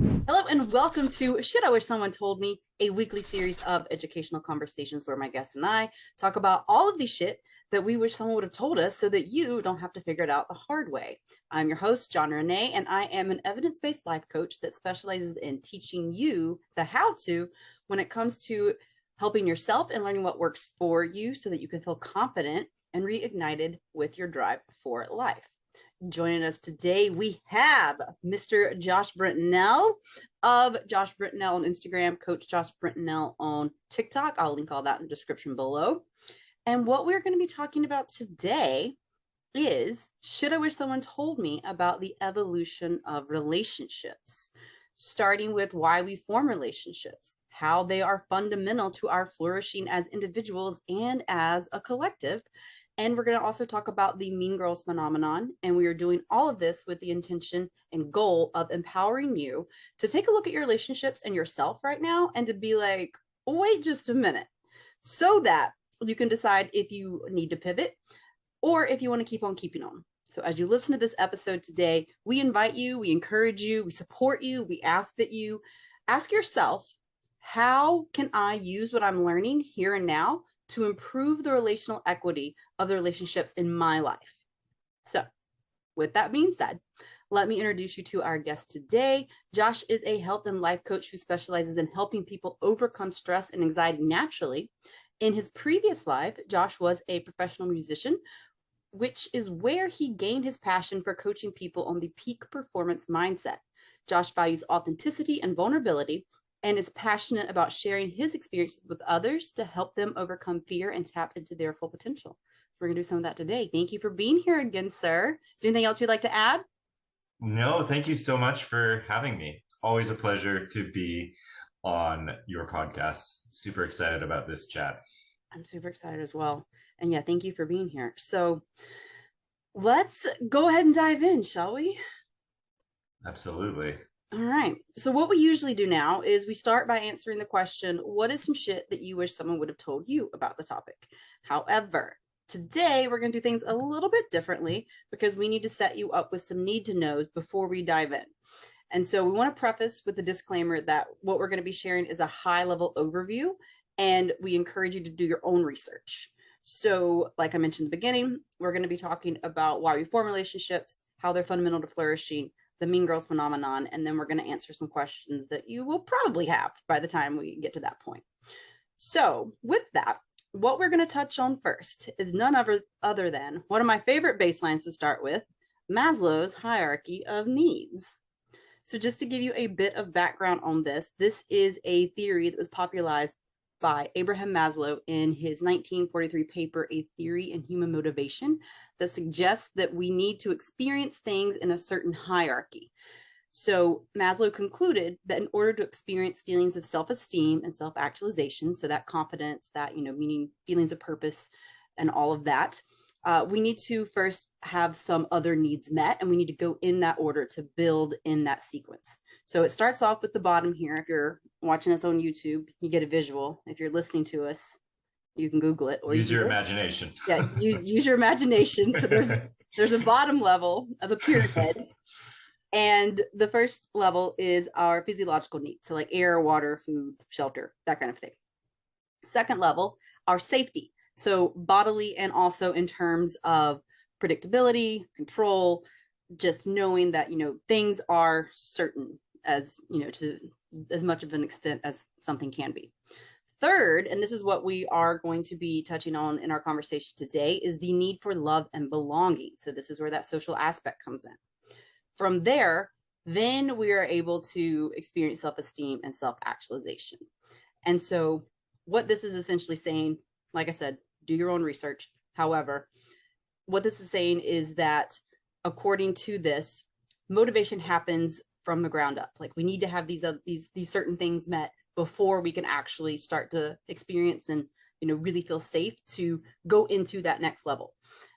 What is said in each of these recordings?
Hello and welcome to Shit I Wish Someone Told Me, a weekly series of educational conversations where my guests and I talk about all of the shit that we wish someone would have told us so that you don't have to figure it out the hard way. I'm your host, John Renee, and I am an evidence-based life coach that specializes in teaching you the how-to when it comes to helping yourself and learning what works for you so that you can feel confident and reignited with your drive for life. Joining us today, we have Mr. Josh Brintnell of Josh Brintnell on Instagram, Coach Josh Brintnell on TikTok. I'll link all that in the description below. And what we're going to be talking about today is, should I wish someone told me about the evolution of relationships, starting with why we form relationships, how they are fundamental to our flourishing as individuals and as a collective. And we're going to also talk about the mean girls phenomenon. And we are doing all of this with the intention and goal of empowering you to take a look at your relationships and yourself right now and to be like, wait just a minute, so that you can decide if you need to pivot or if you want to keep on keeping on. So as you listen to this episode today, we invite you, we encourage you, we support you, we ask that you ask yourself, how can I use what I'm learning here and now to improve the relational equity of the relationships in my life? So with that being said, let me introduce you to our guest today. Josh is a health and life coach who specializes in helping people overcome stress and anxiety naturally. In his previous life, Josh was a professional musician, which is where he gained his passion for coaching people on the peak performance mindset. Josh values authenticity and vulnerability and is passionate about sharing his experiences with others to help them overcome fear and tap into their full potential. We're going to do some of that today. Thank you for being here again, sir. Is there anything else you'd like to add? No, thank you so much for having me. It's always a pleasure to be on your podcast. Super excited about this chat. I'm super excited as well. And yeah, thank you for being here. So let's go ahead and dive in, shall we? Absolutely. All right. So what we usually do now is we start by answering the question, what is some shit that you wish someone would have told you about the topic? However, today we're going to do things a little bit differently because we need to set you up with some need to knows before we dive in. And so we want to preface with the disclaimer that what we're going to be sharing is a high level overview, and we encourage you to do your own research. So like I mentioned in the beginning, we're going to be talking about why we form relationships, how they're fundamental to flourishing, the mean girls phenomenon, and then we're going to answer some questions that you will probably have by the time we get to that point. So with that, what we're going to touch on first is none other than one of my favorite baselines to start with, Maslow's hierarchy of needs. So just to give you a bit of background on this, this is a theory that was popularized by Abraham Maslow in his 1943 paper, A Theory in Human Motivation, that suggests that we need to experience things in a certain hierarchy. So Maslow concluded that in order to experience feelings of self-esteem and self-actualization, so that confidence, that, meaning feelings of purpose and all of that, we need to first have some other needs met, and we need to go in that order to build in that sequence. So it starts off with the bottom here. If you're watching us on YouTube, you get a visual. If you're listening to us, you can Google it. Or use your imagination. Yeah, use your imagination. So there's a bottom level of a pyramid. And the first level is our physiological needs. So like air, water, food, shelter, that kind of thing. Second level, our safety. So bodily and also in terms of predictability, control, just knowing that, things are certain as, to as much of an extent as something can be. Third, and this is what we are going to be touching on in our conversation today, is the need for love and belonging. So this is where that social aspect comes in. From there, then we are able to experience self-esteem and self-actualization. And so what this is essentially saying, like I said, do your own research. However, what this is saying is that according to this, motivation happens from the ground up. Like we need to have these certain things met before we can actually start to experience and really feel safe to go into that next level.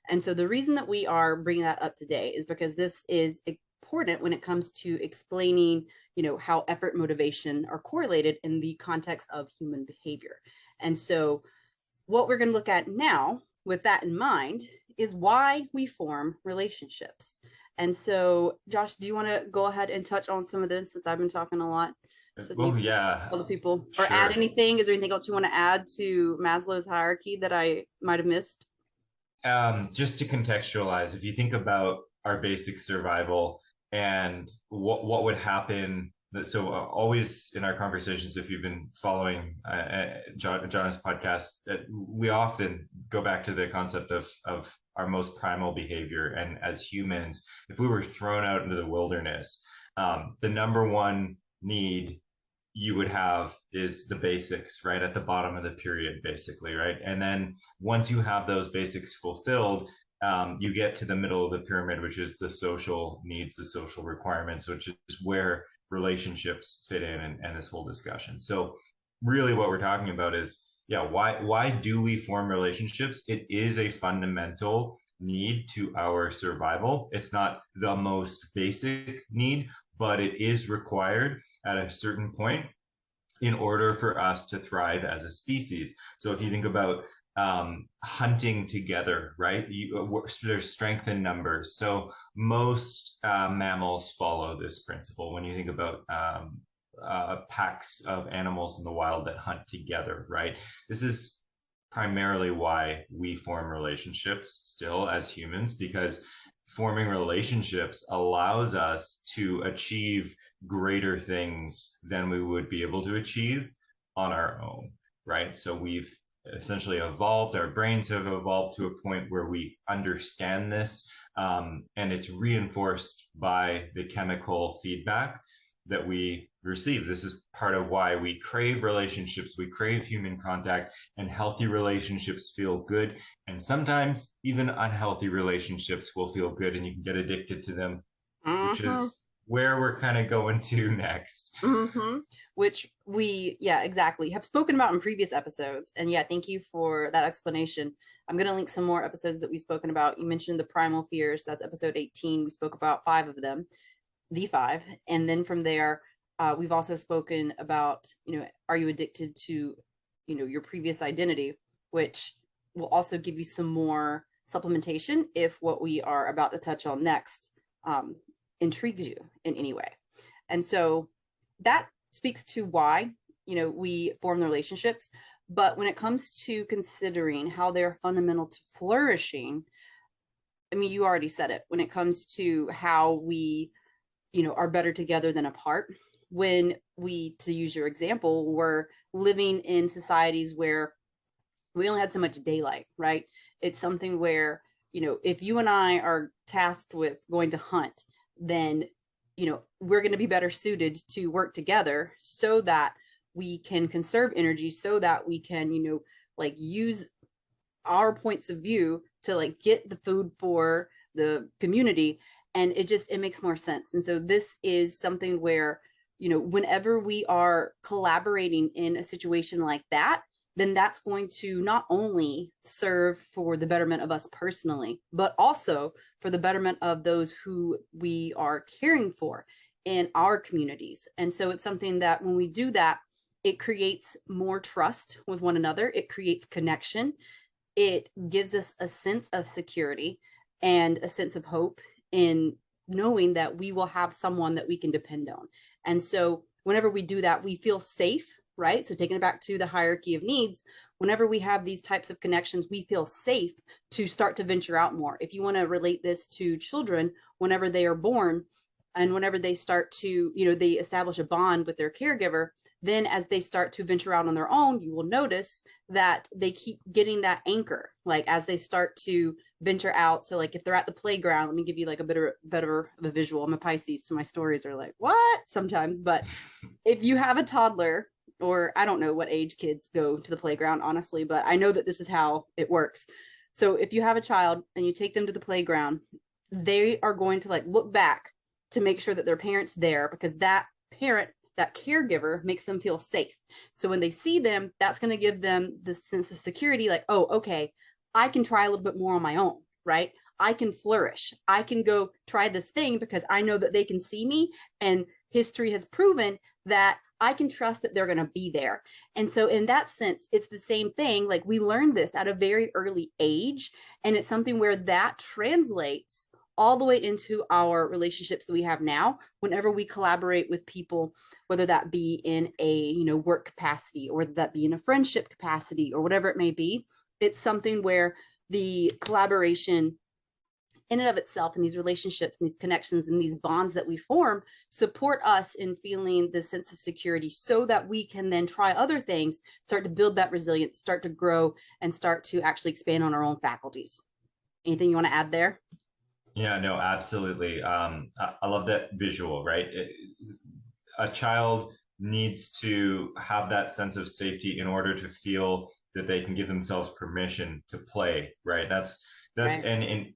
And so the reason that we are bringing that up today is because this is important when it comes to explaining, how effort and motivation are correlated in the context of human behavior. And so what we're going to look at now with that in mind is why we form relationships. And so, Josh, do you want to go ahead and touch on some of this since I've been talking a lot? So that you Well, can yeah, tell the people or add sure. anything. Is there anything else you want to add to Maslow's hierarchy that I might have missed? Just to contextualize, if you think about our basic survival and what would happen, so always in our conversations, if you've been following John's podcast, we often go back to the concept of our most primal behavior. And as humans, if we were thrown out into the wilderness, the number one need you would have is the basics right at the bottom of the period, basically, right? And then once you have those basics fulfilled, you get to the middle of the pyramid, which is the social needs, the social requirements, which is where relationships fit in, and this whole discussion. So really what we're talking about is, yeah, why do we form relationships? It is a fundamental need to our survival. It's not the most basic need, but it is required at a certain point in order for us to thrive as a species. So if you think about hunting together, right? There's strength in numbers. So most mammals follow this principle. When you think about packs of animals in the wild that hunt together, right? This is primarily why we form relationships still as humans, because forming relationships allows us to achieve greater things than we would be able to achieve on our own, right? So we've essentially evolved, our brains have evolved to a point where we understand this, and it's reinforced by the chemical feedback that we receive. This is part of why we crave relationships, we crave human contact, and healthy relationships feel good. And sometimes even unhealthy relationships will feel good and you can get addicted to them, which Mm-hmm. is where we're kind of going to next. Mm-hmm. Which we, yeah, exactly, have spoken about in previous episodes. And yeah, thank you for that explanation. I'm going to link some more episodes that we've spoken about. You mentioned the primal fears. That's episode 18. We spoke about 5 of them, the 5. And then from there, we've also spoken about, are you addicted to, your previous identity, which will also give you some more supplementation if what we are about to touch on next intrigues you in any way. And so that speaks to why, we form the relationships. But when it comes to considering how they're fundamental to flourishing, I mean, you already said it. When it comes to how we, are better together than apart, when we, to use your example, were living in societies where we only had so much daylight, right? It's something where, if you and I are tasked with going to hunt, then, we're going to be better suited to work together so that we can conserve energy, so that we can, use our points of view to get the food for the community. And it makes more sense. And so this is something where, whenever we are collaborating in a situation like that, then that's going to not only serve for the betterment of us personally, but also for the betterment of those who we are caring for in our communities. And so it's something that when we do that, it creates more trust with one another. It creates connection. It gives us a sense of security and a sense of hope in knowing that we will have someone that we can depend on. And so whenever we do that, we feel safe, right? So taking it back to the hierarchy of needs, whenever we have these types of connections, we feel safe to start to venture out more. If you want to relate this to children, whenever they are born and whenever they start to, they establish a bond with their caregiver, then as they start to venture out on their own, you will notice that they keep getting that anchor, as they start to venture out. So if they're at the playground, let me give you a better of a visual. I'm a Pisces, so my stories are what sometimes, but if you have a toddler, or I don't know what age kids go to the playground, honestly, but I know that this is how it works. So if you have a child and you take them to the playground, they are going to look back to make sure that their parent's there, because that parent, that caregiver, makes them feel safe. So when they see them, that's going to give them the sense of security, oh, okay, I can try a little bit more on my own, right? I can flourish. I can go try this thing because I know that they can see me, and history has proven that I can trust that they're going to be there. And so in that sense, it's the same thing. We learned this at a very early age, and it's something where that translates all the way into our relationships that we have now. Whenever we collaborate with people, whether that be in a work capacity, or whether that be in a friendship capacity, or whatever it may be, it's something where the collaboration in and of itself, and these relationships and these connections and these bonds that we form support us in feeling the sense of security, so that we can then try other things, start to build that resilience, start to grow, and start to actually expand on our own faculties. Anything you want to add there? Yeah, no, absolutely. I love that visual, right? A child needs to have that sense of safety in order to feel that they can give themselves permission to play, right? That's Right.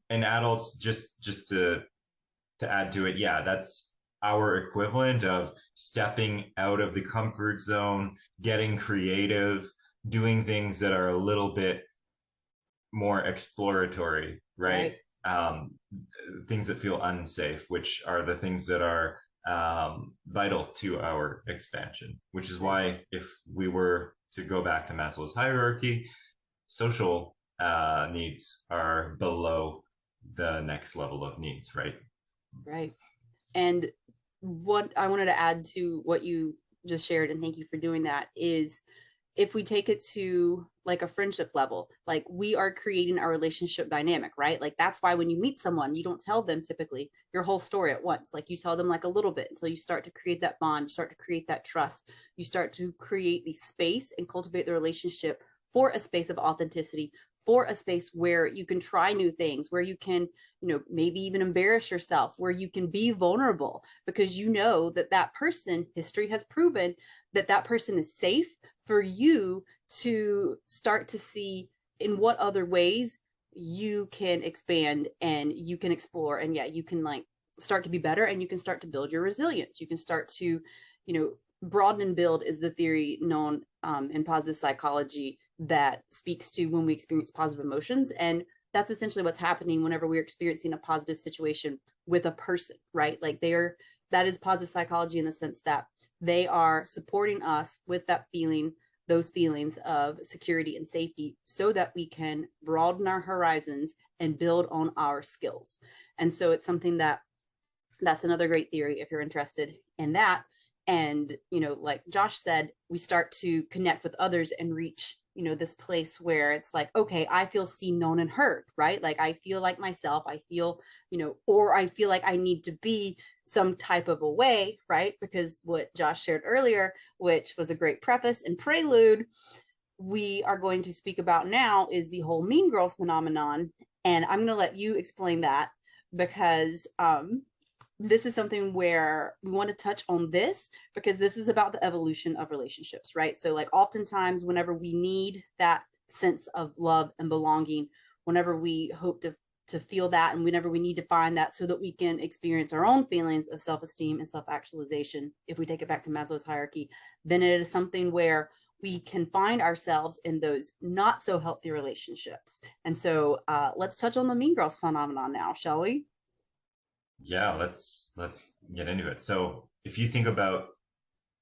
and adults, just to add to it, yeah, that's our equivalent of stepping out of the comfort zone, getting creative, doing things that are a little bit more exploratory, right? Right. Um, Things that feel unsafe, which are the things that are vital to our expansion, which is Right. why, if we were to go back to Maslow's hierarchy, social needs are below the next level of needs, right? Right. And what I wanted to add to what you just shared, and thank you for doing that, is if we take it to like a friendship level, like we are creating our relationship dynamic, right? Like that's why when you meet someone, you don't tell them typically your whole story at once. Like you tell them like a little bit until you start to create that bond, you start to create that trust, you start to create the space and cultivate the relationship for a space of authenticity, for a space where you can try new things, where you can, maybe even embarrass yourself, where you can be vulnerable, because you know that that person, history has proven that that person is safe for you to start to see in what other ways you can expand and you can explore, and yeah, you can like start to be better, and you can start to build your resilience. You can start to, broaden and build is the theory known in positive psychology that speaks to when we experience positive emotions. And that's essentially what's happening whenever we're experiencing a positive situation with a person, right? Like that is positive psychology, in the sense that they are supporting us with that feeling, those feelings of security and safety, so that we can broaden our horizons and build on our skills. And so it's something that's another great theory if you're interested in that. And like Josh said, we start to connect with others and reach this place where it's like, okay, I feel seen, known, and heard, right? Like I feel like myself, I feel, or I feel like I need to be some type of a way, right? Because what Josh shared earlier, which was a great preface and prelude, we are going to speak about now, is the whole Mean Girls phenomenon. And I'm going to let you explain that, because this is something where we want to touch on this, because this is about the evolution of relationships, right? So like oftentimes whenever we need that sense of love and belonging, whenever we hope to feel that, and whenever we need to find that so that we can experience our own feelings of self-esteem and self-actualization, if we take it back to Maslow's hierarchy, then it is something where we can find ourselves in those not so healthy relationships. And so let's touch on the Mean Girls phenomenon now, shall we? Yeah, let's get into it. So if you think about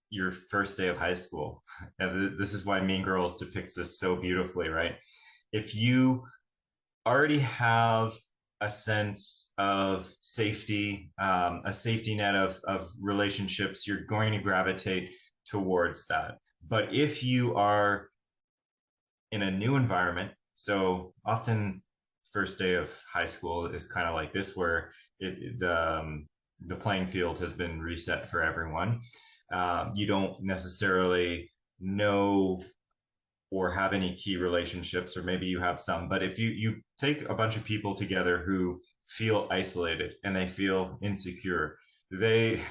your first day of high school, and this is why Mean Girls depicts this so beautifully, right? If you already have a sense of safety, a safety net of relationships, you're going to gravitate towards that. But if you are in a new environment, so often first day of high school is kind of like this, where the playing field has been reset for everyone. You don't necessarily know or have any key relationships, or maybe you have some, but if you take a bunch of people together who feel isolated and they feel insecure, they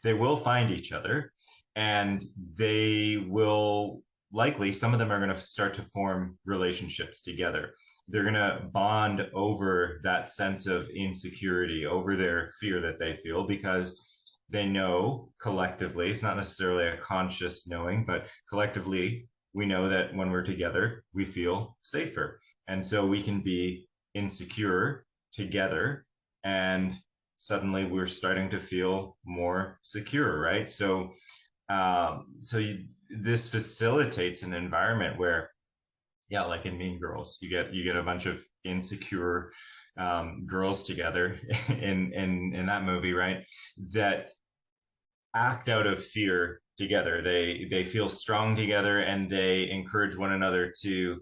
they will find each other, and they will likely, some of them are going to start to form relationships together. They're going to bond over that sense of insecurity, over their fear that they feel, because they know collectively, it's not necessarily a conscious knowing, but collectively we know that when we're together, we feel safer. And so we can be insecure together, and suddenly we're starting to feel more secure, right? This facilitates an environment where, yeah, like in Mean Girls, you get a bunch of insecure girls together in that movie, right? That act out of fear together. They feel strong together, and they encourage one another to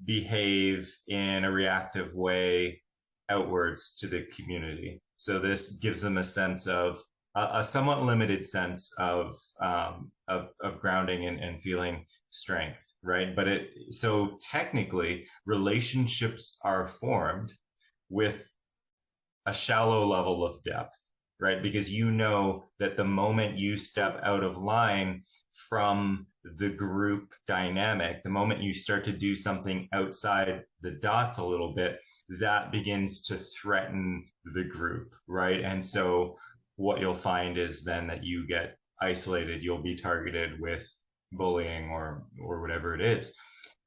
behave in a reactive way outwards to the community. So this gives them a sense of a somewhat limited sense of grounding and feeling strength, right? But it so technically relationships are formed with a shallow level of depth, right? Because you know that the moment you step out of line from the group dynamic, the moment you start to do something outside the dots a little bit, that begins to threaten the group, right? And so what you'll find is then that you get isolated, you'll be targeted with bullying or whatever it is.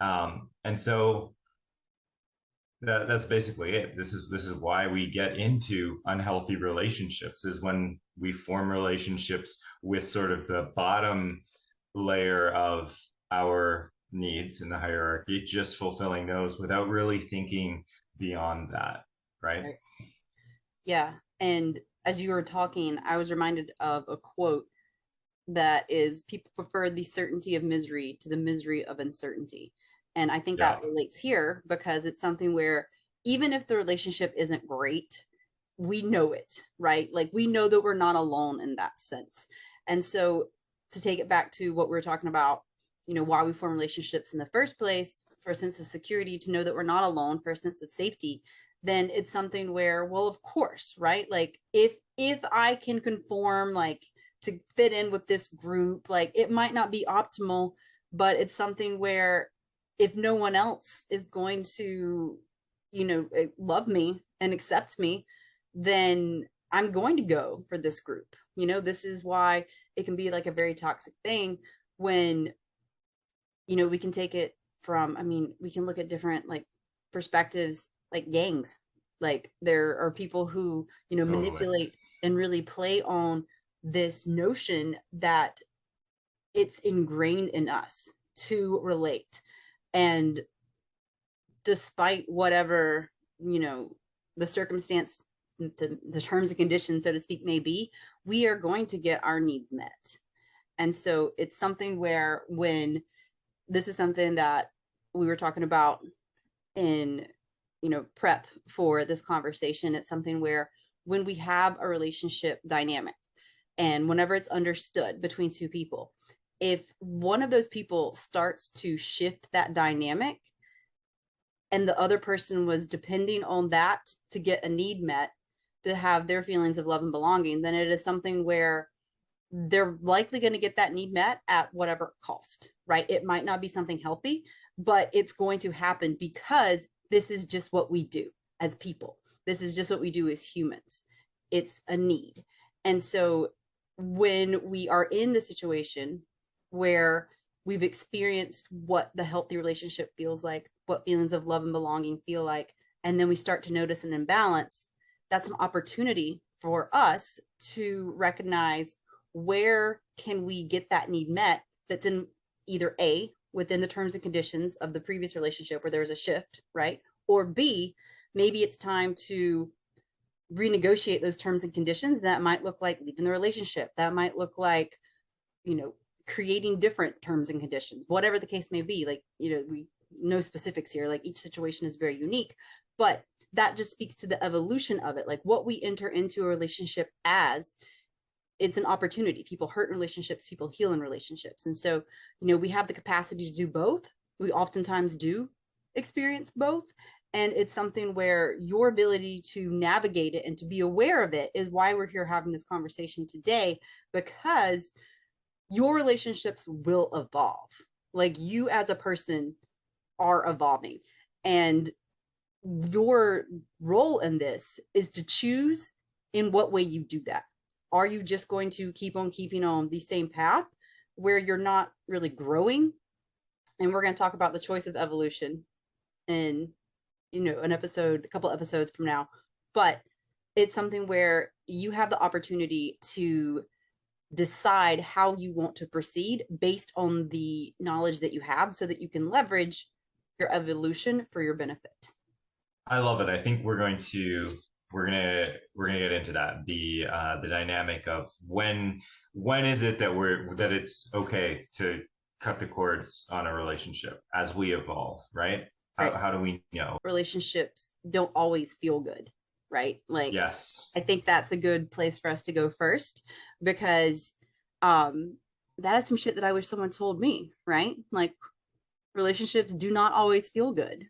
And so that's basically it. This is why we get into unhealthy relationships, is when we form relationships with sort of the bottom layer of our needs in the hierarchy, just fulfilling those without really thinking beyond that, right? Right. Yeah. And as you were talking, I was reminded of a quote that is, people prefer the certainty of misery to the misery of uncertainty. And I think Yeah. that relates here because it's something where even if the relationship isn't great, we know it, right? Like we know that we're not alone in that sense. And so to take it back to what we were talking about, why we form relationships in the first place, for a sense of security, to know that we're not alone, for a sense of safety, then it's something where, well, of course, right? Like if I can conform, like to fit in with this group, like it might not be optimal, but it's something where if no one else is going to, love me and accept me, then I'm going to go for this group. This is why it can be like a very toxic thing when, we can take it from, we can look at different like perspectives, like gangs. Like there are people who, Totally. manipulate and really play on this notion that it's ingrained in us to relate. And despite whatever, the circumstance, the terms and conditions, so to speak, may be, we are going to get our needs met. And so it's something where when this is something that we were talking about in, prep for this conversation, it's something where when we have a relationship dynamic and whenever it's understood between two people, if one of those people starts to shift that dynamic and the other person was depending on that to get a need met, to have their feelings of love and belonging, then it is something where they're likely going to get that need met at whatever cost, right? It might not be something healthy, but it's going to happen because this is just what we do as people. This is just what we do as humans. It's a need. And so when we are in the situation where we've experienced what the healthy relationship feels like, what feelings of love and belonging feel like, and then we start to notice an imbalance, that's an opportunity for us to recognize where can we get that need met that's in either A, within the terms and conditions of the previous relationship where there was a shift, right? Or B, maybe it's time to renegotiate those terms and conditions. That might look like leaving the relationship. That might look like, creating different terms and conditions, whatever the case may be. Like, we no specifics here, like each situation is very unique, but that just speaks to the evolution of it. Like what we enter into a relationship as, it's an opportunity. People hurt in relationships, people heal in relationships. And so, we have the capacity to do both. We oftentimes do experience both. And it's something where your ability to navigate it and to be aware of it is why we're here having this conversation today, because your relationships will evolve. Like you as a person are evolving. And your role in this is to choose in what way you do that. Are you just going to keep on keeping on the same path where you're not really growing? And we're going to talk about the choice of evolution in, a couple episodes from now. But it's something where you have the opportunity to decide how you want to proceed based on the knowledge that you have so that you can leverage your evolution for your benefit. I love it. I think we're gonna get into that, the dynamic of when is it that it's okay to cut the cords on a relationship as we evolve, right? Right. How do we know? Relationships don't always feel good, right? Like, Yes. I think that's a good place for us to go first, because um that is some shit that I wish someone told me, right? Like, relationships do not always feel good.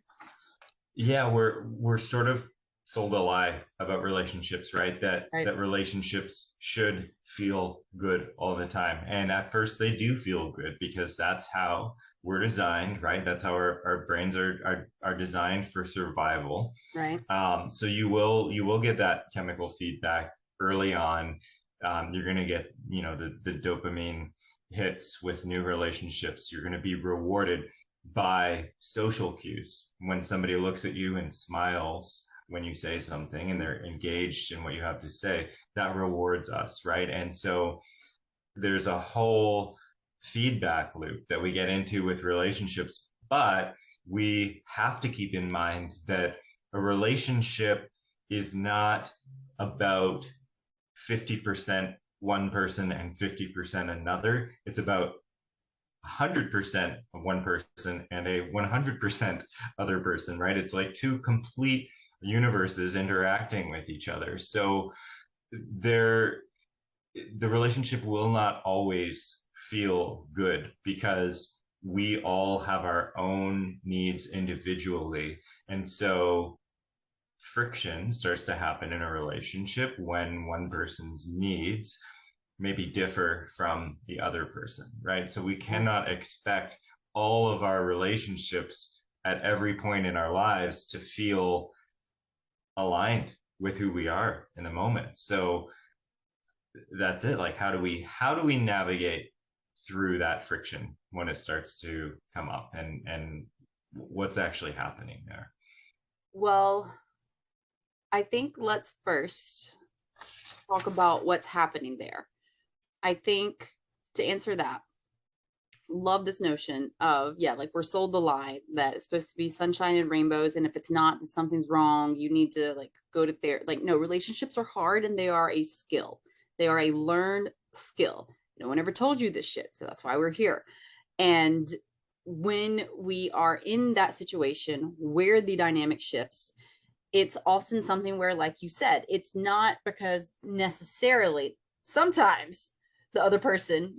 Yeah, we're sort of sold a lie about relationships, right? Right. That relationships should feel good all the time. And at first they do feel good because that's how we're designed, right? That's how our brains are designed for survival. Right. So you will get that chemical feedback early on. You're gonna get, you know, the dopamine hits with new relationships. You're gonna be rewarded by social cues. When somebody looks at you and smiles when you say something and they're engaged in what you have to say, that rewards us, right? And so there's a whole feedback loop that we get into with relationships, but we have to keep in mind that a relationship is not about 50% one person and 50% another. It's about 100% one person and a 100% other person, right? It's like two complete universes interacting with each other. So there, the relationship will not always feel good because we all have our own needs individually. And so friction starts to happen in a relationship when one person's needs maybe differ from the other person, right? So we Yeah. cannot expect all of our relationships at every point in our lives to feel aligned with who we are in the moment. So that's it. Like how do we navigate through that friction when it starts to come up, and what's actually happening there? Well, I think let's first talk about what's happening there. I think, to answer that, love this notion of, yeah, like, we're sold the lie that it's supposed to be sunshine and rainbows, and if it's not, then something's wrong. You need to, like, go to therapy. Like, no, relationships are hard and they are a skill. They are a learned skill. No one ever told you this shit, so that's why we're here. And when we are in that situation where the dynamic shifts, it's often something where, like you said, it's not because necessarily, sometimes the other person,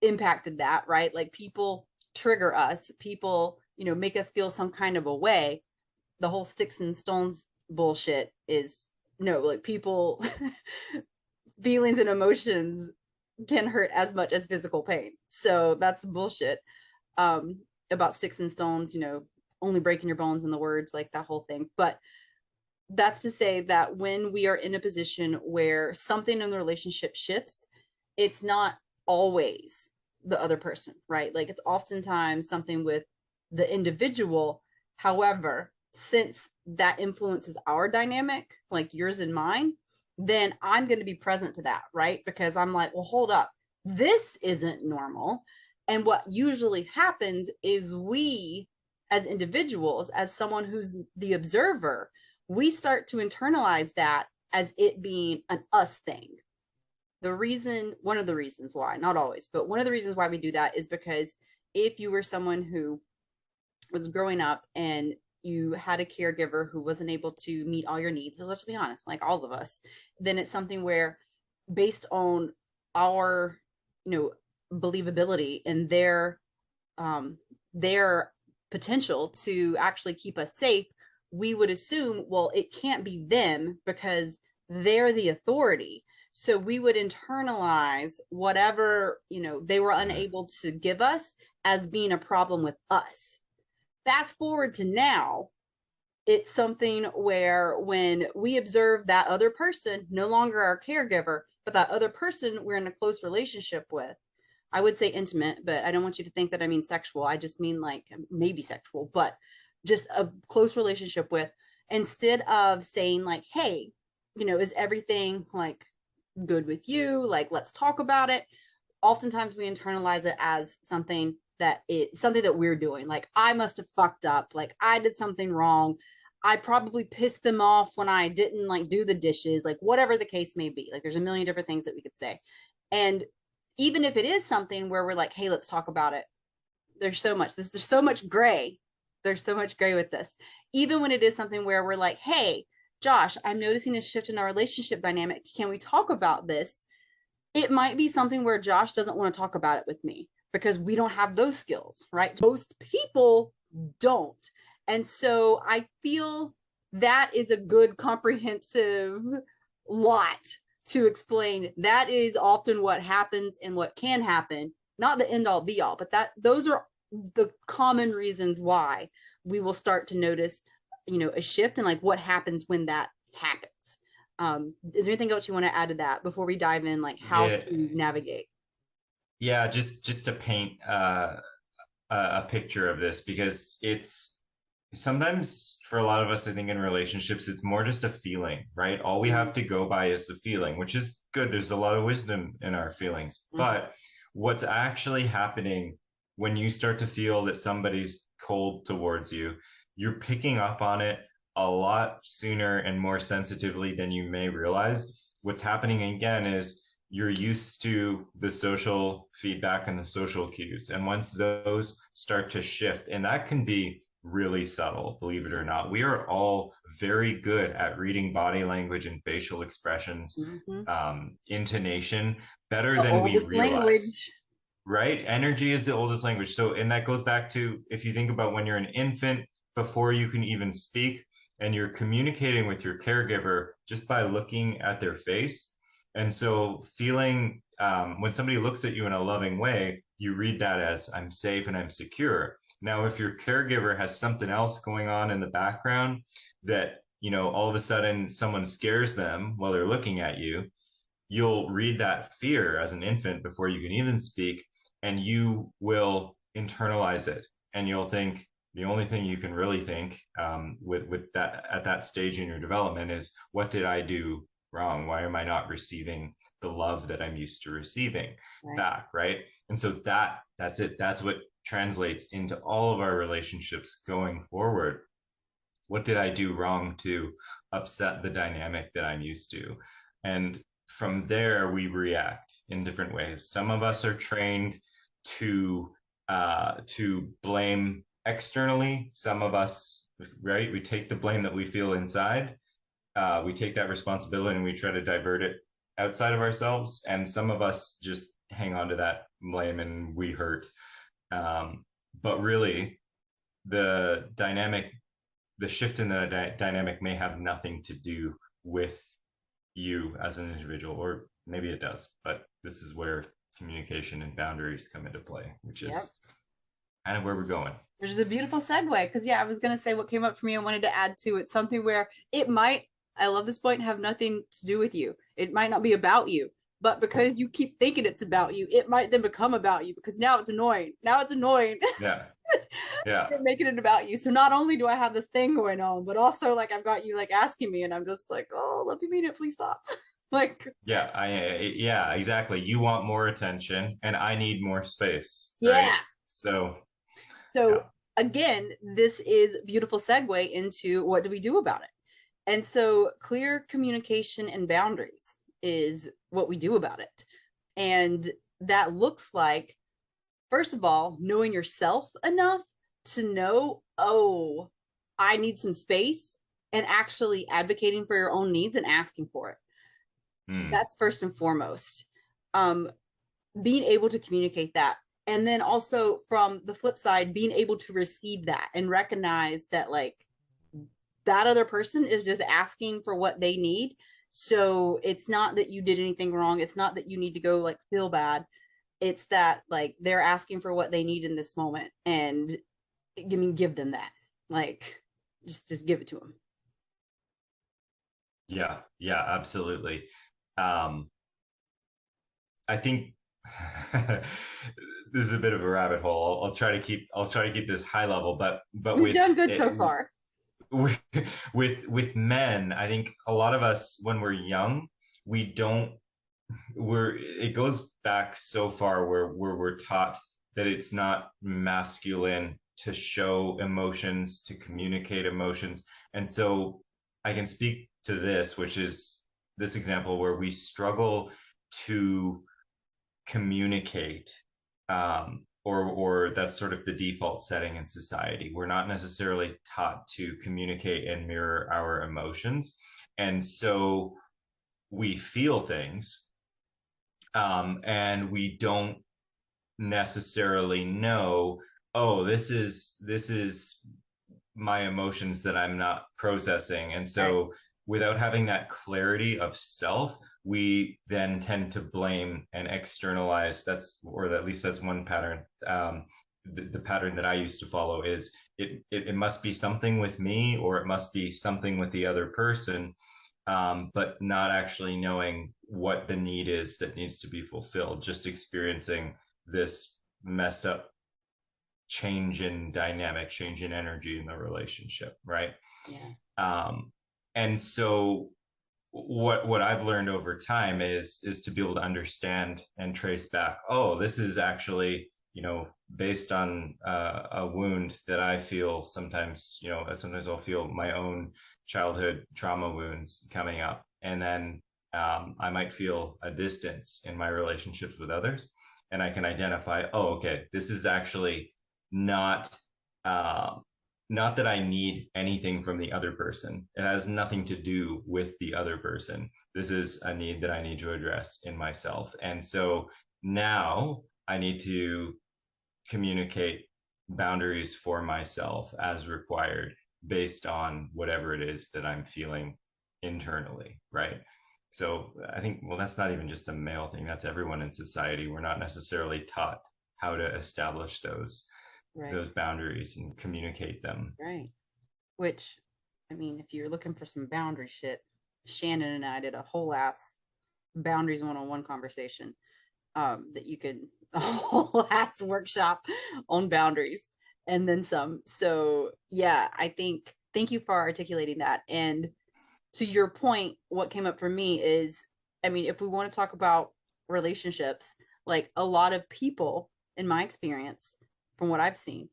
impacted that, right? Like, people trigger us, people, make us feel some kind of a way. The whole sticks and stones bullshit is, no, like, people feelings and emotions can hurt as much as physical pain. So that's bullshit. About sticks and stones, only breaking your bones, in the words, like, that whole thing. But that's to say that when we are in a position where something in the relationship shifts, it's not always the other person, right? Like, it's oftentimes something with the individual. However, since that influences our dynamic, like yours and mine, then I'm going to be present to that, right? Because I'm like, well, hold up, this isn't normal. And what usually happens is, we as individuals, as someone who's the observer, we start to internalize that as it being an us thing. One of the reasons why, not always, but one of the reasons why we do that is because if you were someone who was growing up and you had a caregiver who wasn't able to meet all your needs, let's be honest, like all of us, then it's something where, based on our, believability and their potential to actually keep us safe, we would assume, well, it can't be them because they're the authority. So we would internalize whatever, they were unable to give us as being a problem with us. Fast forward to now, it's something where, when we observe that other person, no longer our caregiver, but that other person we're in a close relationship with, I would say intimate, but I don't want you to think that I mean sexual. I just mean, like, maybe sexual, but just a close relationship with, instead of saying, like, hey, is everything, like, good with you? Like, let's talk about it. Oftentimes we internalize it as something that we're doing. Like, I must have fucked up. Like, I did something wrong. I probably pissed them off when I didn't like do the dishes, like whatever the case may be. Like there's a million different things that we could say. And even if it is something where we're like, hey, let's talk about it, there's so much gray. There's so much gray with this. Even when it is something where we're like, hey, Josh, I'm noticing a shift in our relationship dynamic. Can we talk about this? It might be something where Josh doesn't want to talk about it with me because we don't have those skills, right? Most people don't. And so I feel that is a good comprehensive lot to explain. That is often what happens and what can happen, not the end all be all, but those are the common reasons why we will start to notice, a shift in like what happens when that happens. Is there anything else you want to add to that before we dive in, like how Yeah, to navigate? yeah, just to paint a picture of this, because it's sometimes for a lot of us, I think in relationships, it's more just a feeling, right? All we have to go by is the feeling, which is good. There's a lot of wisdom in our feelings. Mm-hmm. But what's actually happening when you start to feel that somebody's cold towards you, you're picking up on it a lot sooner and more sensitively than you may realize. What's happening again is you're used to the social feedback and the social cues. And once those start to shift, and that can be really subtle, believe it or not. We are all very good at reading body language and facial expressions, intonation, better The than we oldest realize. language. Right? Energy is the oldest language. So, and that goes back to if you think about when you're an infant, before you can even speak, and you're communicating with your caregiver just by looking at their face. And so, feeling when somebody looks at you in a loving way, you read that as I'm safe and I'm secure. Now, if your caregiver has something else going on in the background that, all of a sudden someone scares them while they're looking at you, you'll read that fear as an infant before you can even speak, and you will internalize it. And you'll think the only thing you can really think with that at that stage in your development is, what did I do wrong? Why am I not receiving the love that I'm used to receiving back? Right. And so that's it. That's what translates into all of our relationships going forward. What did I do wrong to upset the dynamic that I'm used to? And from there, we react in different ways. Some of us are trained to blame externally. Some of us, right, we take the blame that we feel inside. We take that responsibility and we try to divert it outside of ourselves. And some of us just hang on to that blame and we hurt. But really, the dynamic, the shift in the dynamic may have nothing to do with you as an individual, or maybe it does, but this is where communication and boundaries come into play, which is kind of where we're going. Which is a beautiful segue, because I was going to say what came up for me. I wanted to add to it something where it might, I love this point, have nothing to do with you. It might not be about you, but because you keep thinking it's about you, it might then become about you, because now it's annoying. Yeah. Yeah. You're making it about you. So not only do I have this thing going on, but also like I've got you like asking me, and I'm just like, oh, let me mean it, please stop. Like, yeah, exactly. You want more attention and I need more space, yeah. right? So yeah. Again, this is a beautiful segue into what do we do about it. And so clear communication and boundaries is what we do about it. And that looks like, first of all, knowing yourself enough to know, oh, I need some space, and actually advocating for your own needs and asking for it. That's first and foremost. Being able to communicate that. And then also from the flip side, being able to receive that and recognize that like that other person is just asking for what they need. So it's not that you did anything wrong. It's not that you need to go like feel bad. It's that like they're asking for what they need in this moment, and give them that. Like just give it to them. Yeah, absolutely. I think this is a bit of a rabbit hole. I'll try to keep this high level, but we've done good so far. With men, I think a lot of us, when we're young, it goes back so far where we're taught that it's not masculine to show emotions, to communicate emotions. And so I can speak to this, which is this example where we struggle to communicate, or that's sort of the default setting in society. We're not necessarily taught to communicate and mirror our emotions. And so we feel things, and we don't necessarily know, oh, this is my emotions that I'm not processing. And so Right. without having that clarity of self, we then tend to blame and externalize. Or at least that's one pattern. The pattern that I used to follow is it must be something with me, or it must be something with the other person, but not actually knowing what the need is that needs to be fulfilled, just experiencing this messed up change in dynamic, change in energy in the relationship, right? Yeah. And so what I've learned over time is to be able to understand and trace back, oh, this is actually, based on a wound that I feel sometimes. Sometimes I'll feel my own childhood trauma wounds coming up, and then I might feel a distance in my relationships with others, and I can identify, oh, okay, this is actually not uh, not that I need anything from the other person. It has nothing to do with the other person. This is a need that I need to address in myself. And so now I need to communicate boundaries for myself as required, based on whatever it is that I'm feeling internally, right? So I think, well, that's not even just a male thing, that's everyone in society. We're not necessarily taught how to establish Right. those boundaries and communicate them. Right. Which, I mean, if you're looking for some boundary shit, Shannon and I did a whole ass boundaries one-on-one conversation, that you could a whole ass workshop on boundaries and then some. So yeah, I think, thank you for articulating that. And to your point, what came up for me is, I mean, if we want to talk about relationships, like a lot of people, in my experience, from what I've seen,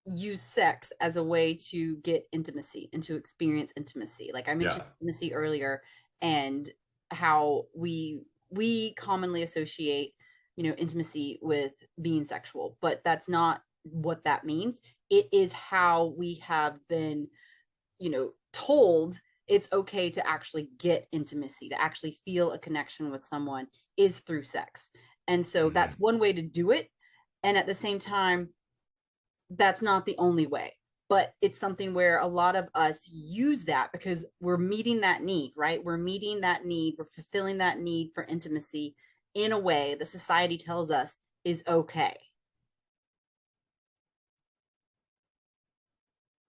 use sex as a way to get intimacy and to experience intimacy. Like I Yeah. mentioned intimacy earlier, and how we commonly associate, intimacy with being sexual, but that's not what that means. It is how we have been, told it's okay to actually get intimacy, to actually feel a connection with someone, is through sex. And so that's Mm-hmm. one way to do it. And at the same time, that's not the only way, but it's something where a lot of us use that because we're meeting that need, right? We're meeting that need, we're fulfilling that need for intimacy in a way that society tells us is okay.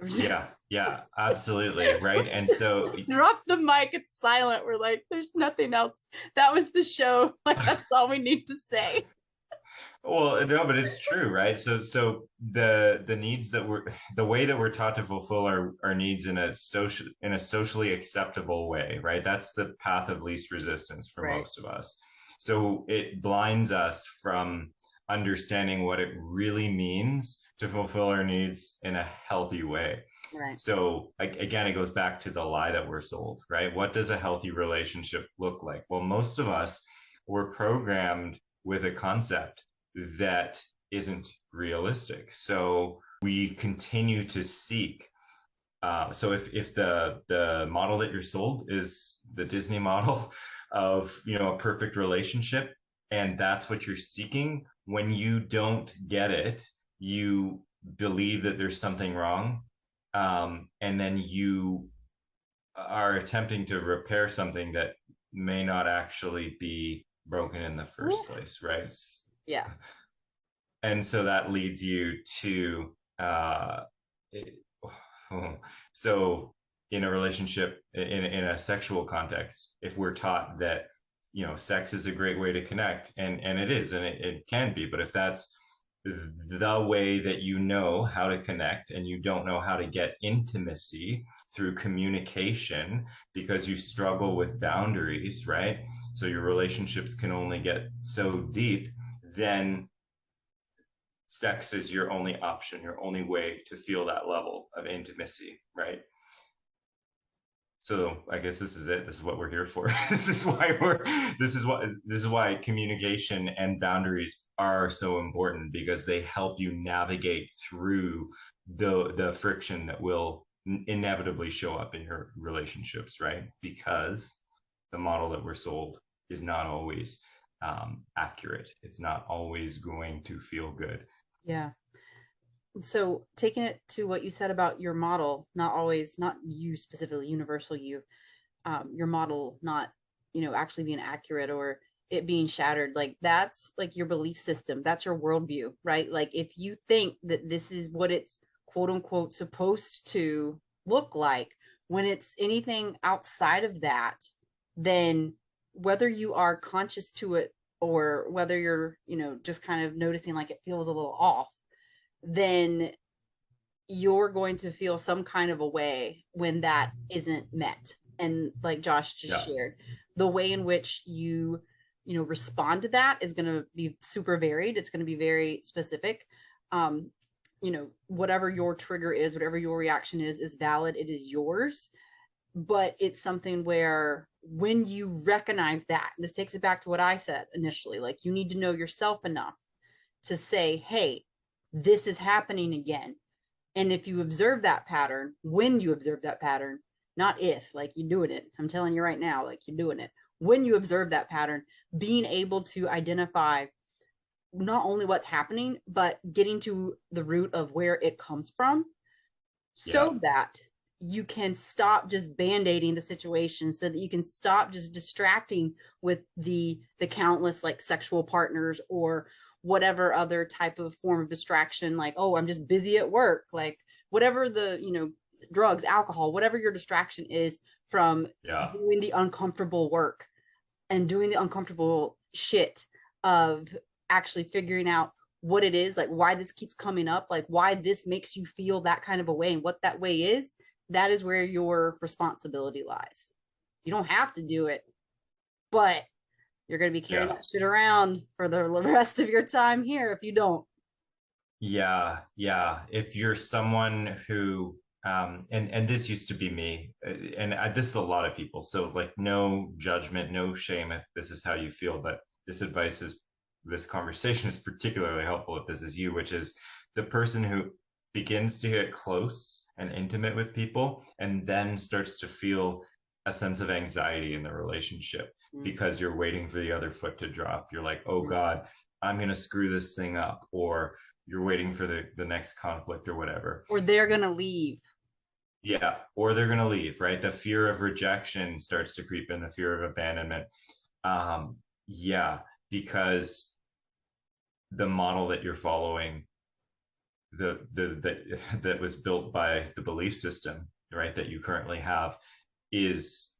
Yeah, yeah, absolutely. Right. And so, Drop the mic, it's silent, we're like, there's nothing else, that was the show, like that's all we need to say. well, no, but it's true, right? So the needs that the way that we're taught to fulfill our needs in a socially acceptable way, right? That's the path of least resistance for Right. most of us. So it blinds us from understanding what it really means to fulfill our needs in a healthy way. Right. So again, it goes back to the lie that we're sold, right? What does a healthy relationship look like? Well, most of us were programmed with a concept that isn't realistic. So we continue to seek. So if the model that you're sold is the Disney model of a perfect relationship, and that's what you're seeking, when you don't get it, you believe that there's something wrong, and then you are attempting to repair something that may not actually be broken in the Ooh. first place, right? Yeah. And so that leads you to so in a relationship, in a sexual context, if we're taught that sex is a great way to connect, and it is, and it can be, but if that's the way that you know how to connect, and you don't know how to get intimacy through communication because you struggle with boundaries, right? So your relationships can only get so deep, then sex is your only option, your only way to feel that level of intimacy, right? So I guess this is it. This is what we're here for. This is why communication and boundaries are so important, because they help you navigate through the friction that will inevitably show up in your relationships, right? Because the model that we're sold is not always accurate. It's not always going to feel good. Yeah. So taking it to what you said about your model, not always, not you specifically, universal you, your model not, actually being accurate or it being shattered, like that's like your belief system. That's your worldview, right? Like if you think that this is what it's quote unquote supposed to look like, when it's anything outside of that, then whether you are conscious to it or whether you're, just kind of noticing like it feels a little off, then you're going to feel some kind of a way when that isn't met. And like Josh just shared, the way in which you respond to that is going to be super varied. It's going to be very specific. Whatever your trigger is, whatever your reaction is valid. It is yours. But it's something where when you recognize that, this takes it back to what I said initially, like you need to know yourself enough to say, hey, this is happening again. And if you observe that pattern, when you observe that pattern, not if, like you're doing it, I'm telling you right now, like you're doing it. When you observe that pattern, being able to identify not only what's happening, but getting to the root of where it comes from, so that you can stop just band-aiding the situation, so that you can stop just distracting with the countless like sexual partners or whatever other type of form of distraction, like, oh, I'm just busy at work, like whatever the, drugs, alcohol, whatever your distraction is from doing the uncomfortable work and doing the uncomfortable shit of actually figuring out what it is, like why this keeps coming up, like why this makes you feel that kind of a way and what that way is. That is where your responsibility lies. You don't have to do it, but you're going to be carrying that shit around for the rest of your time here if you don't. Yeah. If you're someone who, and this used to be me, and this is a lot of people. So like no judgment, no shame if this is how you feel, but this conversation is particularly helpful if this is you, which is the person who begins to get close and intimate with people and then starts to feel a sense of anxiety in the relationship because you're waiting for the other foot to drop. You're like, oh God, I'm going to screw this thing up. Or you're waiting for the next conflict or whatever. Or they're going to leave. Yeah. Or they're going to leave, right? The fear of rejection starts to creep in, the fear of abandonment. Because the model that you're following, that was built by the belief system, right, that you currently have, is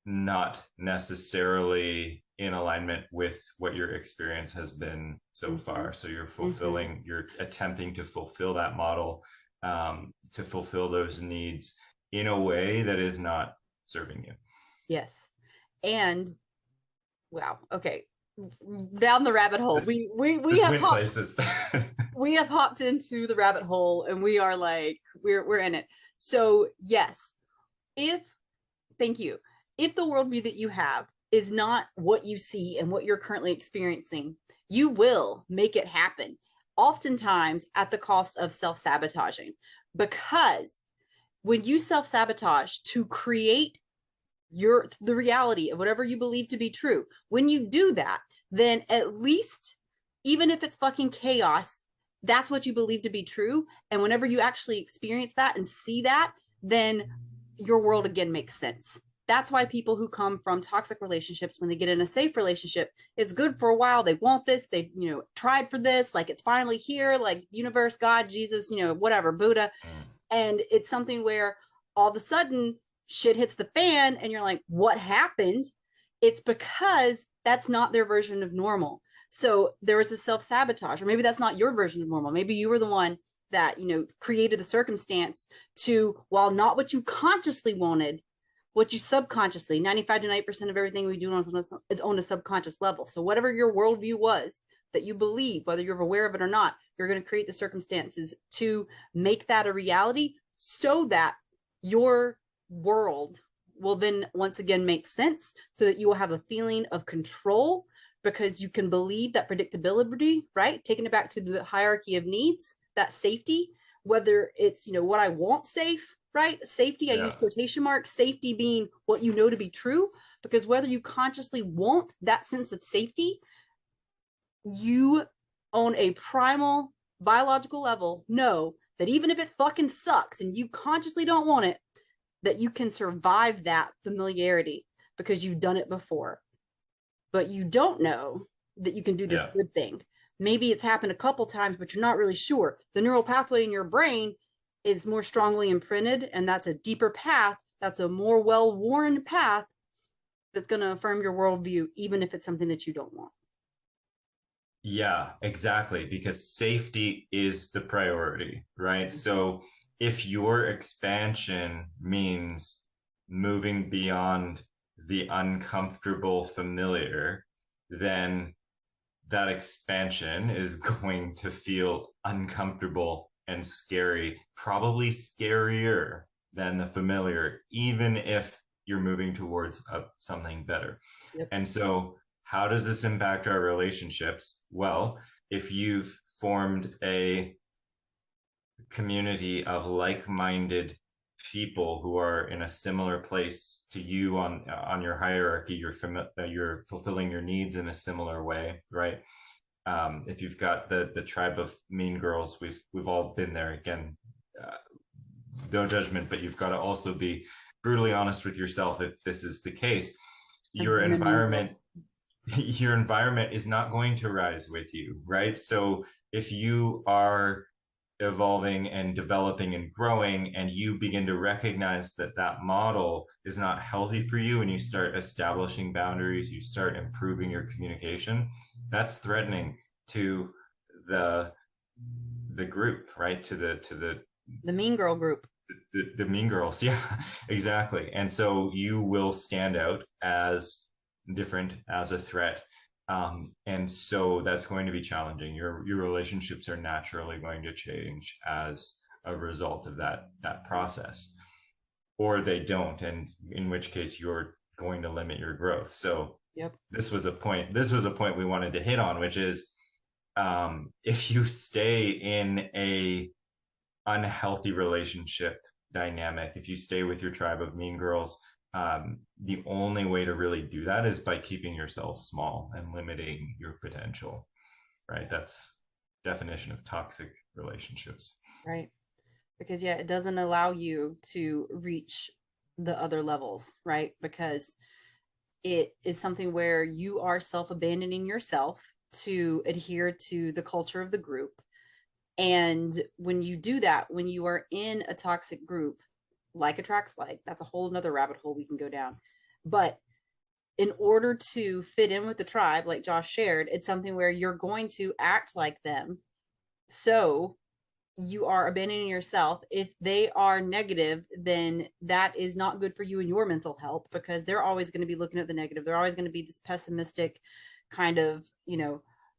not necessarily in alignment with what your experience has been so far. So you're attempting to fulfill that model, to fulfill those needs in a way that is not serving you. Yes. And wow. Okay. Down the rabbit hole. We have places. We have hopped into the rabbit hole and we are like, we're in it. So yes, thank you. If the worldview that you have is not what you see and what you're currently experiencing, you will make it happen, oftentimes at the cost of self-sabotaging. Because when you self-sabotage to create the reality of whatever you believe to be true, when you do that, then at least, even if it's fucking chaos, that's what you believe to be true. And whenever you actually experience that and see that, then your world again makes sense. That's why people who come from toxic relationships, when they get in a safe relationship, it's good for a while. They want this. They, tried for this. Like it's finally here, like universe, God, Jesus, whatever, Buddha. And it's something where all of a sudden shit hits the fan and you're like, what happened? It's because that's not their version of normal. So there was a self-sabotage, or maybe that's not your version of normal. Maybe you were the one that, created the circumstance to, while not what you consciously wanted, what you subconsciously, 95 to 90% of everything we do is on a subconscious level. So whatever your worldview was that you believe, whether you're aware of it or not, you're going to create the circumstances to make that a reality so that your world will then once again make sense, so that you will have a feeling of control, because you can believe that predictability, right? Taking it back to the hierarchy of needs, that safety, whether it's, what I want safe, right? Safety, I use quotation marks, safety being what you know to be true, because whether you consciously want that sense of safety, you on a primal biological level know that even if it fucking sucks and you consciously don't want it, that you can survive that familiarity because you've done it before. But you don't know that you can do this good thing. Maybe it's happened a couple times, but you're not really sure. The neural pathway in your brain is more strongly imprinted, and that's a deeper path. That's a more well-worn path that's going to affirm your worldview, even if it's something that you don't want. Yeah, exactly. Because safety is the priority, right? So if your expansion means moving beyond the uncomfortable familiar, then that expansion is going to feel uncomfortable and scary, probably scarier than the familiar, even if you're moving towards something better. And so how does this impact our relationships? Well, if you've formed a community of like-minded people who are in a similar place to you on your hierarchy, you're fulfilling your needs in a similar way, right? If you've got the tribe of mean girls, we've all been there. Again, no judgment, but you've got to also be brutally honest with yourself. If this is the case, your environment is not going to rise with you, right? So if you are evolving and developing and growing, and you begin to recognize that that model is not healthy for you, and you start establishing boundaries, you start improving your communication, that's threatening to the group, right? To the mean girl group. The mean girls. Yeah, exactly. And so you will stand out as different, as a threat. And so that's going to be challenging. Your relationships are naturally going to change as a result of that process, or they don't, and in which case you're going to limit your growth. So this was a point we wanted to hit on, which is if you stay in a unhealthy relationship dynamic, if you stay with your tribe of mean girls, the only way to really do that is by keeping yourself small and limiting your potential, right? That's definition of toxic relationships. Right. Because it doesn't allow you to reach the other levels, right? Because it is something where you are self-abandoning yourself to adhere to the culture of the group. And when you do that, when you are in a toxic group, like attracts like, that's a whole nother rabbit hole we can go down. But in order to fit in with the tribe, like Josh shared, it's something where you're going to act like them. So you are abandoning yourself. If they are negative, then that is not good for you and your mental health, because they're always going to be looking at the negative. They're always going to be this pessimistic kind of,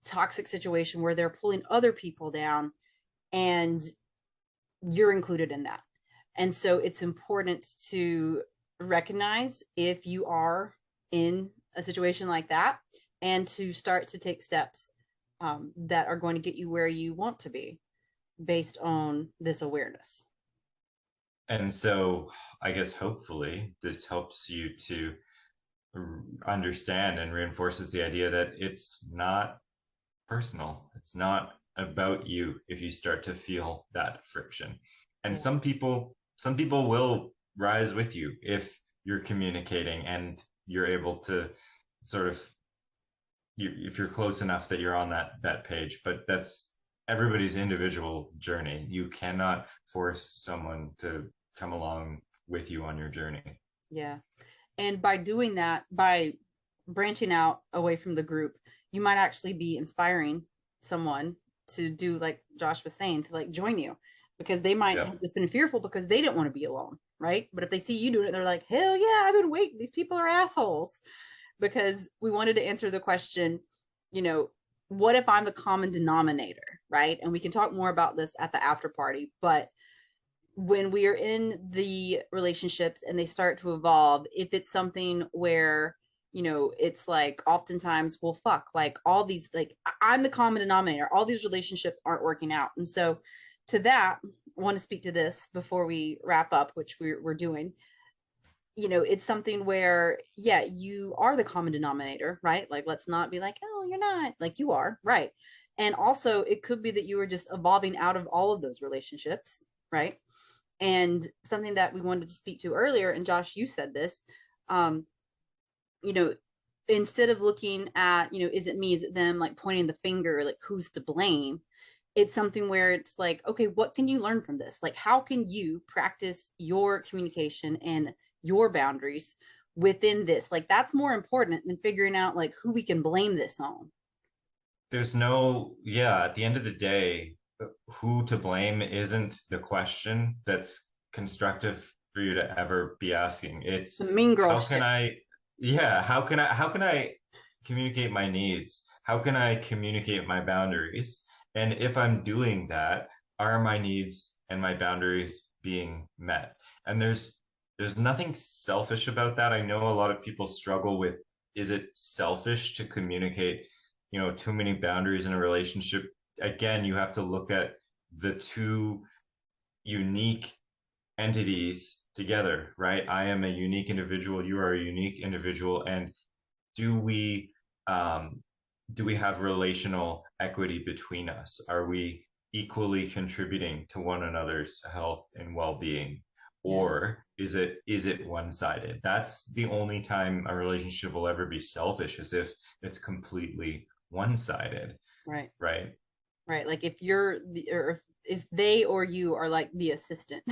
toxic situation where they're pulling other people down, and you're included in that. And so it's important to recognize if you are in a situation like that, and to start to take steps that are going to get you where you want to be based on this awareness. And so I guess hopefully this helps you to understand and reinforces the idea that it's not personal. It's not about you if you start to feel that friction. And some people will rise with you if you're communicating and you're able to sort of, if you're close enough that you're on that page. But that's everybody's individual journey. You cannot force someone to come along with you on your journey. Yeah. And by doing that, by branching out away from the group, you might actually be inspiring someone to do, like Josh was saying, to like join you, because they might have just been fearful because they didn't want to be alone, right? But if they see you doing it, they're like, hell yeah, I've been waiting. These people are assholes. Because we wanted to answer the question, what if I'm the common denominator, right? And we can talk more about this at the after party, but when we are in the relationships and they start to evolve, if it's something where, you know, it's like oftentimes, well, fuck, like all these, like I'm the common denominator, all these relationships aren't working out. And so to that, I want to speak to this before we wrap up, which we're doing. You know, it's something where, yeah, you are the common denominator, right? Like, let's not be like, oh, you're not, like you are, right? And also, it could be that you are just evolving out of all of those relationships, right? And something that we wanted to speak to earlier, and Josh, you said this, um, you know, instead of looking at, you know, is it me, is it them, like pointing the finger, like who's to blame, it's something where it's like, okay, what can you learn from this? Like, how can you practice your communication and your boundaries within this? Like, that's more important than figuring out like who we can blame this on. There's no, yeah, at the end of the day, who to blame isn't the question that's constructive for you to ever be asking. It's Some mean girl how can shit. I, yeah, how can I communicate my needs? How can I communicate my boundaries? And if I'm doing that, are my needs and my boundaries being met? And there's nothing selfish about that. I know a lot of people struggle with, is it selfish to communicate, you know, too many boundaries in a relationship? Again, you have to look at the two unique entities together, right? I am a unique individual, you are a unique individual, and do we um do we have relational equity between us? Are we equally contributing to one another's health and well-being? Yeah. Or is it one-sided? That's the only time a relationship will ever be selfish, is if it's completely one-sided, Right. right? Right. Like if you're the, or if they or you are like the assistant,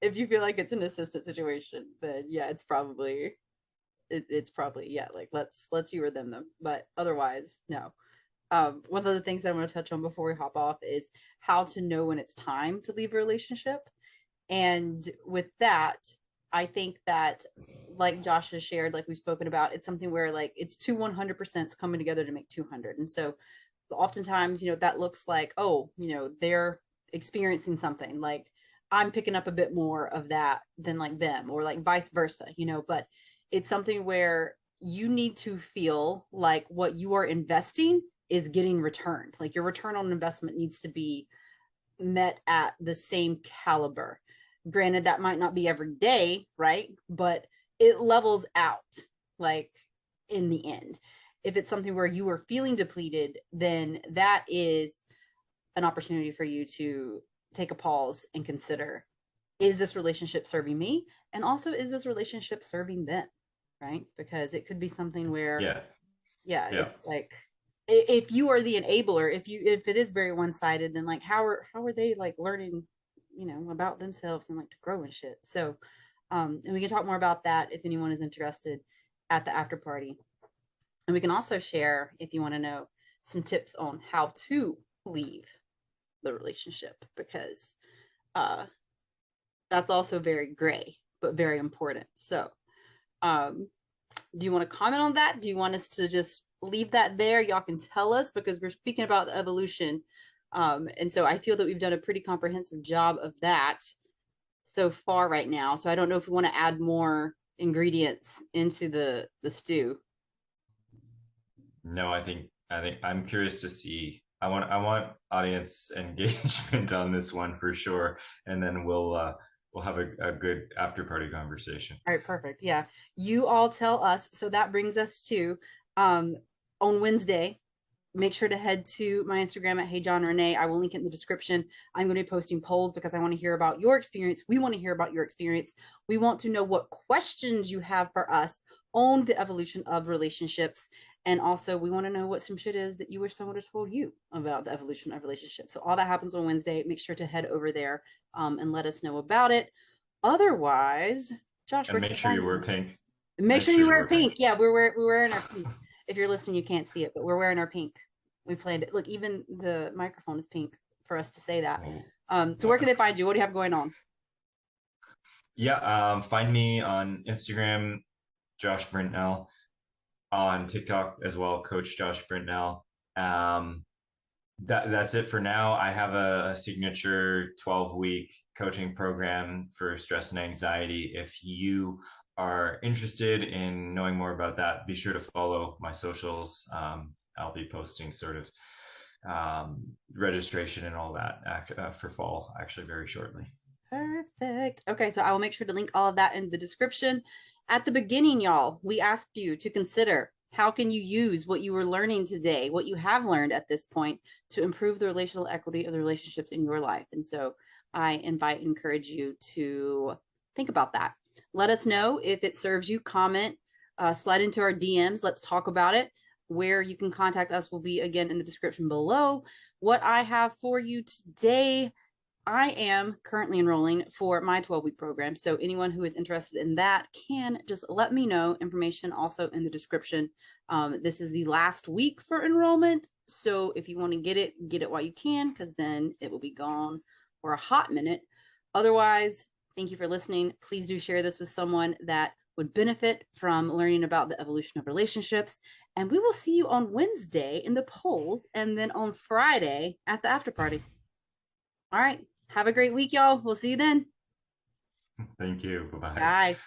if you feel like it's an assistant situation, then yeah, it's probably, yeah, like let's you or them. But otherwise, no. One of the things that I want to touch on before we hop off is how to know when it's time to leave a relationship. And with that, I think that, like Josh has shared, like we've spoken about, it's something where like it's two 100% coming together to make 200. And so oftentimes, you know, that looks like, oh, you know, they're experiencing something like I'm picking up a bit more of that than like them, or like vice versa, you know, but it's something where you need to feel like what you are investing is getting returned. Like your return on investment needs to be met at the same caliber. Granted, that might not be every day, right? But it levels out, like in the end. If it's something where you are feeling depleted, then that is an opportunity for you to take a pause and consider, is this relationship serving me? And also, is this relationship serving them? Right? Because it could be something where, Yeah, yeah, yeah. it's like if you are the enabler, if it is very one-sided, then like how are they like learning, you know, about themselves and like to grow and shit. So and we can talk more about that if anyone is interested at the after party. And we can also share, if you want to know, some tips on how to leave the relationship, because uh that's also very gray but very important. So um do you want to comment on that? Do you want us to just leave that there? Y'all can tell us, because we're speaking about the evolution. And so I feel that we've done a pretty comprehensive job of that so far right now. So I don't know if we want to add more ingredients into the stew. No, I think I'm curious to see. I want audience engagement on this one for sure, and then we'll have a good after party conversation. All right, perfect. Yeah. You all tell us. So that brings us to um on Wednesday. Make sure to head to my Instagram at Hey John Renee. I will link it in the description. I'm going to be posting polls because I want to hear about your experience. We want to hear about your experience. We want to know what questions you have for us on the evolution of relationships. And also, we want to know what some shit is that you wish someone had told you about the evolution of relationships. So all that happens on Wednesday. Make sure to head over there and let us know about it. Otherwise, Josh, And where can make you sure find you wear you? pink. Make Make sure sure you you wear wear pink. pink. Yeah, we're wearing our pink. If you're listening, you can't see it, but we're wearing our pink. We planned it. Look, even the microphone is pink for us to say that. Oh, So where can they find you? What do you have going on? yeah. Find me on Instagram, Josh Brintnell. on TikTok as well, Coach Josh Brintnell. That's it for now. I have a signature 12-week coaching program for stress and anxiety. If you are interested in knowing more about that, be sure to follow my socials. I'll be posting sort of registration and all that for fall actually very shortly. Perfect. Okay, so I will make sure to link all of that in the description. At the beginning, y'all, we asked you to consider how can you use what you were learning today, what you have learned at this point, to improve the relational equity of the relationships in your life. And so I encourage you to think about that. Let us know if it serves you. Comment, slide into our DMs. Let's talk about it. Where you can contact us will be again in the description below. What I have for you today, I am currently enrolling for my 12-week program. So anyone who is interested in that can just let me know. Information also in the description. This is the last week for enrollment. So if you want to get it while you can, because then it will be gone for a hot minute. Otherwise, thank you for listening. Please do share this with someone that would benefit from learning about the evolution of relationships. And we will see you on Wednesday in the polls and then on Friday at the after party. All right. Have a great week, y'all. We'll see you then. Thank you. Bye-bye. Bye.